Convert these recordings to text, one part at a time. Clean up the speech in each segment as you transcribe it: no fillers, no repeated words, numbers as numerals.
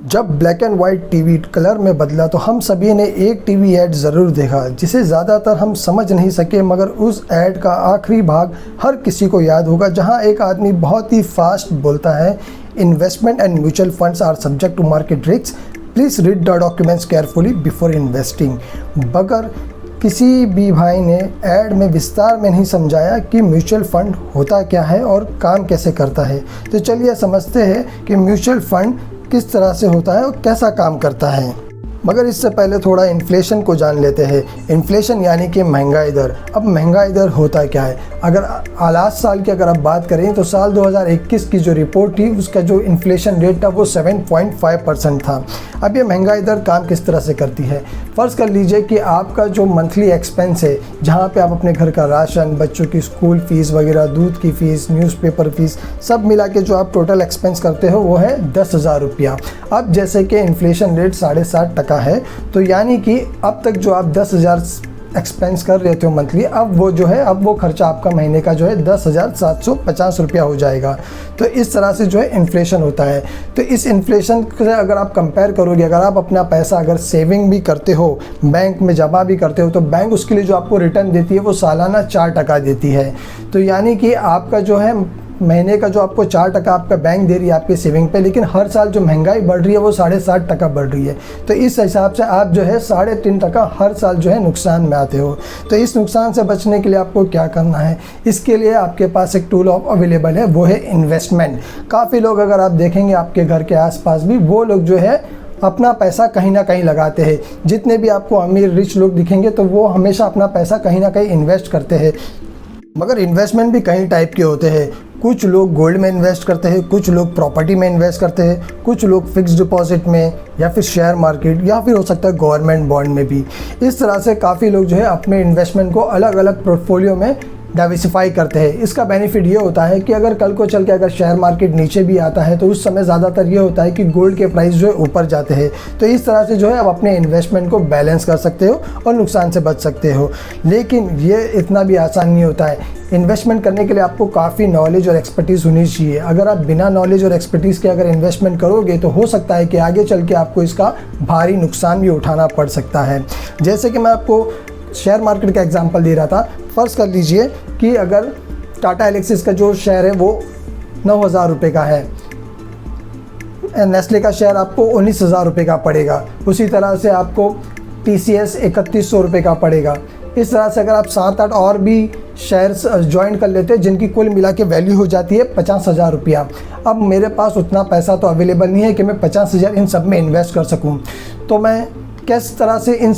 जब black and white TV colour में बदला तो हम सभी ने एक टीवी ऐड ज़रूर देखा जिसे ज़्यादातर हम समझ नहीं सके, मगर उस ऐड का आखिरी भाग हर किसी को याद होगा, जहां एक आदमी बहुत ही फास्ट बोलता है, investment and mutual funds are subject to market risk, please read the documents carefully before investing. मगर किसी भी भाई ने ऐड में विस्तार में नहीं समझाया कि म्यूचुअल फ़ंड होता क्या है और काम कैसे करता है। तो चलिए समझते हैं कि म्यूचुअल फ़ंड किस तरह से होता है और कैसा काम करता है। मगर इससे पहले थोड़ा इन्फ्लेशन को जान लेते हैं। इन्फ्लेशन यानी कि महंगाई दर। अब महंगाई दर होता क्या है? अगर लास्ट साल की अगर आप बात करें तो साल 2021 की जो रिपोर्ट थी उसका जो इन्फ्लेशन रेट था वो 7.5% था। अब ये महंगाई दर काम किस तरह से करती है? फ़र्ज़ कर लीजिए कि आपका जो मंथली एक्सपेंस है, जहाँ पे आप अपने घर का राशन, बच्चों की स्कूल फ़ीस वगैरह, दूध की फ़ीस, न्यूज़पेपर फ़ीस, सब मिला के जो आप टोटल एक्सपेंस करते हो वो है 10,000 रुपया। अब जैसे कि इन्फ्लेशन रेट 7.5% है, तो यानी कि अब तक जो आप 10,000 एक्सपेंस कर रहे थे मंथली, अब वो जो है, अब वो खर्चा आपका महीने का जो है 10,750 रुपया हो जाएगा। तो इस तरह से जो है इन्फ्लेशन होता है। तो इस इन्फ्लेशन से अगर आप कंपेयर करोगे, अगर आप अपना पैसा अगर सेविंग भी करते हो, बैंक में जमा भी करते हो, तो बैंक उसके लिए जो आपको रिटर्न देती है वो सालाना 4% देती है। तो यानी कि आपका जो है महीने का जो आपको 4% आपका बैंक दे रही है आपके सेविंग पे, लेकिन हर साल जो महंगाई बढ़ रही है वो 7.5% बढ़ रही है। तो इस हिसाब से आप जो है 3.5% हर साल जो है नुकसान में आते हो। तो इस नुकसान से बचने के लिए आपको क्या करना है? इसके लिए आपके पास एक टूल अवेलेबल है, वो है इन्वेस्टमेंट। काफ़ी लोग अगर आप देखेंगे आपके घर के आसपास भी, वो लोग जो है अपना पैसा कहीं ना कहीं लगाते हैं। जितने भी आपको अमीर रिच लोग दिखेंगे तो वो हमेशा अपना पैसा कहीं ना कहीं इन्वेस्ट करते हैं। मगर इन्वेस्टमेंट भी कई टाइप के होते हैं। कुछ लोग गोल्ड में इन्वेस्ट करते हैं, कुछ लोग प्रॉपर्टी में इन्वेस्ट करते हैं, कुछ लोग फिक्स डिपॉजिट में, या फिर शेयर मार्केट, या फिर हो सकता है गवर्नमेंट बॉन्ड में भी। इस तरह से काफ़ी लोग जो है अपने इन्वेस्टमेंट को अलग अलग पोर्टफोलियो में डाइवर्सिफाई करते हैं। इसका बेनिफिट ये होता है कि अगर कल को चल के अगर शेयर मार्केट नीचे भी आता है तो उस समय ज़्यादातर ये होता है कि गोल्ड के प्राइस जो है ऊपर जाते हैं। तो इस तरह से जो है आप अपने इन्वेस्टमेंट को बैलेंस कर सकते हो और नुकसान से बच सकते हो। लेकिन ये इतना भी आसान नहीं होता है। इन्वेस्टमेंट करने के लिए आपको काफ़ी नॉलेज और एक्सपर्टीज़ होनी चाहिए। अगर आप बिना नॉलेज और एक्सपर्टीज़ के अगर इन्वेस्टमेंट करोगे तो हो सकता है कि आगे चल के आपको इसका भारी नुकसान भी उठाना पड़ सकता है। जैसे कि मैं आपको शेयर मार्केट का एग्जांपल दे रहा था। फ़र्ज़ कर लीजिए कि अगर टाटा एलेक्सिस का जो शेयर है वो 9,000 रुपये का है, नेस्ले का शेयर आपको 19,000 रुपये का पड़ेगा। उसी तरह से आपको TCS 3100 रुपये का पड़ेगा। इस तरह से अगर आप 7-8 और भी शेयर्स ज्वाइन कर लेते हैं जिनकी कुल मिला के वैल्यू हो जाती है 50,000 रुपया। अब मेरे पास उतना पैसा तो अवेलेबल नहीं है कि मैं 50,000 इन सब में इन्वेस्ट कर सकूं, तो मैं किस तरह से इन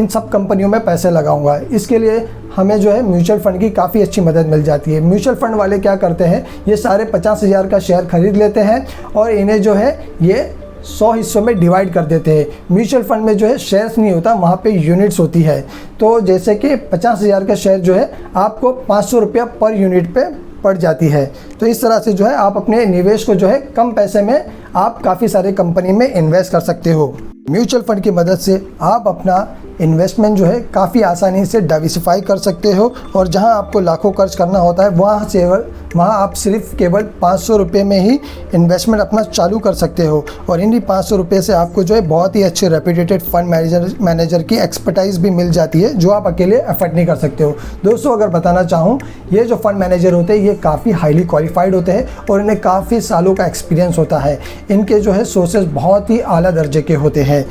सब कंपनियों में पैसे लगाऊंगा? इसके लिए हमें जो है म्यूचुअल फ़ंड की काफ़ी अच्छी मदद मिल जाती है। म्यूचुअल फ़ंड वाले क्या करते हैं, ये सारे 50,000 का शेयर खरीद लेते हैं और इन्हें जो है ये 100 हिस्सों में डिवाइड कर देते हैं। म्यूचुअल फ़ंड में जो है शेयर्स नहीं होता, वहाँ पे यूनिट्स होती है। तो जैसे कि 50,000 का शेयर जो है आपको 500 रुपया पर यूनिट पे पड़ जाती है। तो इस तरह से जो है आप अपने निवेश को जो है कम पैसे में आप काफ़ी सारे कंपनी में इन्वेस्ट कर सकते हो। म्यूचुअल फ़ंड की मदद से आप अपना इन्वेस्टमेंट जो है काफ़ी आसानी से डाइवर्सिफाई कर सकते हो, और जहां आपको लाखों खर्च करना होता है वहां आप सिर्फ केवल 500 रुपये में ही इन्वेस्टमेंट अपना चालू कर सकते हो। और इन्हीं 500 रुपये से आपको जो है बहुत ही अच्छे रेप्यूटेड फंड मैनेजर की एक्सपर्टाइज भी मिल जाती है, जो आप अकेले एफर्ट नहीं कर सकते हो। दोस्तों, अगर बताना चाहूँ, ये जो फंड मैनेजर होते हैं ये काफ़ी हाईली क्वालिफाइड होते हैं और इन्हें काफ़ी सालों का एक्सपीरियंस होता है। इनके जो है सोर्सेज बहुत ही आला दर्जे के होते हैं।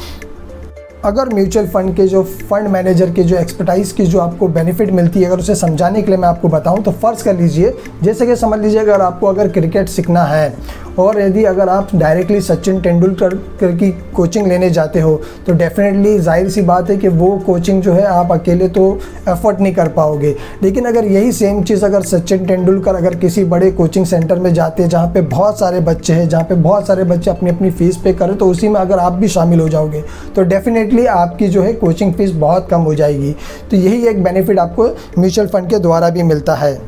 अगर म्यूचुअल फंड के जो फंड मैनेजर के जो एक्सपर्टाइज़ की जो आपको बेनिफिट मिलती है, अगर उसे समझाने के लिए मैं आपको बताऊं, तो फ़र्ज़ कर लीजिए, जैसे कि समझ लीजिए अगर आपको अगर क्रिकेट सीखना है और यदि अगर आप डायरेक्टली सचिन तेंदुलकर की कोचिंग लेने जाते हो तो डेफिनेटली जाहिर सी बात है कि वो कोचिंग जो है आप अकेले तो एफर्ट नहीं कर पाओगे। लेकिन अगर यही सेम चीज़ अगर सचिन तेंदुलकर अगर किसी बड़े कोचिंग सेंटर में जाते हैं जहाँ पे बहुत सारे बच्चे हैं, जहाँ पे बहुत सारे बच्चे अपनी अपनी फ़ीस पे करें, तो उसी में अगर आप भी शामिल हो जाओगे तो डेफिनेटली आपकी जो है कोचिंग फ़ीस बहुत कम हो जाएगी। तो यही एक बेनिफिट आपको म्यूचुअल फ़ंड के द्वारा भी मिलता है।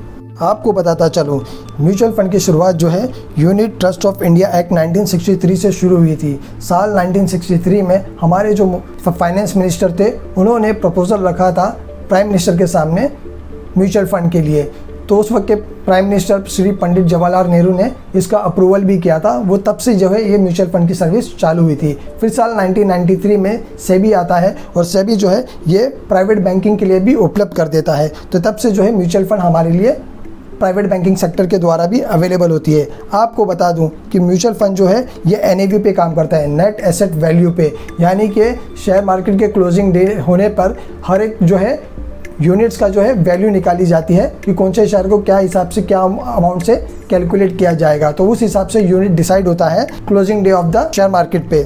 आपको बताता चलूँ, म्यूचुअल फ़ंड की शुरुआत जो है unit trust of India act 1963 से शुरू हुई थी। साल 1963 में हमारे जो फाइनेंस मिनिस्टर थे उन्होंने प्रपोज़ल रखा था प्राइम मिनिस्टर के सामने म्यूचुअल फ़ंड के लिए। तो उस वक्त के प्राइम मिनिस्टर श्री पंडित जवाहरलाल नेहरू ने इसका अप्रूवल भी किया था। वो तब से जो है ये म्यूचुअल फंड की सर्विस चालू हुई थी। फिर साल 1993 में सेबी आता है और सेबी जो है ये प्राइवेट बैंकिंग के लिए भी उपलब्ध कर देता है। तो तब से जो है म्यूचुअल फंड हमारे लिए प्राइवेट बैंकिंग सेक्टर के द्वारा भी अवेलेबल होती है। आपको बता दूं कि म्यूचुअल फंड जो है ये NAV पे काम करता है, नेट एसेट वैल्यू पे, यानी कि शेयर मार्केट के क्लोजिंग डे होने पर हर एक जो है यूनिट्स का जो है वैल्यू निकाली जाती है कि कौन से शेयर को क्या हिसाब से क्या अमाउंट से कैलकुलेट किया जाएगा। तो उस हिसाब से यूनिट डिसाइड होता है closing day of the share market पे।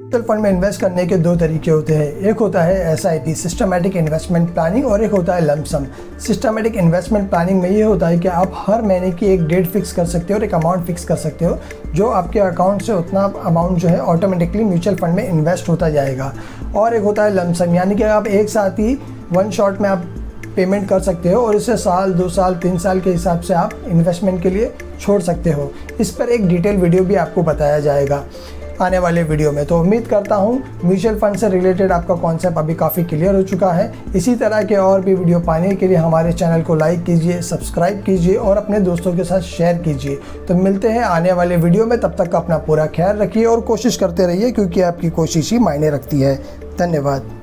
म्यूचुअल फंड में इन्वेस्ट करने के दो तरीके होते हैं, एक होता है SIP सिस्टमैटिक इन्वेस्टमेंट प्लानिंग और एक होता है लमसम। सिस्टमैटिक इन्वेस्टमेंट प्लानिंग में ये होता है कि आप हर महीने की एक डेट फिक्स कर सकते हो और एक अमाउंट फिक्स कर सकते हो, जो आपके अकाउंट से उतना अमाउंट जो है ऑटोमेटिकली म्यूचुअल फंड में इन्वेस्ट होता जाएगा। और एक होता है लमसम, यानी कि आप एक साथ ही वन शॉट में आप पेमेंट कर सकते हो और इसे साल 2 साल 3 साल के हिसाब से आप इन्वेस्टमेंट के लिए छोड़ सकते हो। इस पर एक डिटेल वीडियो भी आपको बताया जाएगा आने वाले वीडियो में। तो उम्मीद करता हूँ म्यूचुअल फंड से रिलेटेड आपका कॉन्सेप्ट अभी काफ़ी क्लियर हो चुका है। इसी तरह के और भी वीडियो पाने के लिए हमारे चैनल को लाइक कीजिए, सब्सक्राइब कीजिए और अपने दोस्तों के साथ शेयर कीजिए। तो मिलते हैं आने वाले वीडियो में, तब तक अपना पूरा ख्याल रखिए और कोशिश करते रहिए, क्योंकि आपकी कोशिश ही मायने रखती है। धन्यवाद।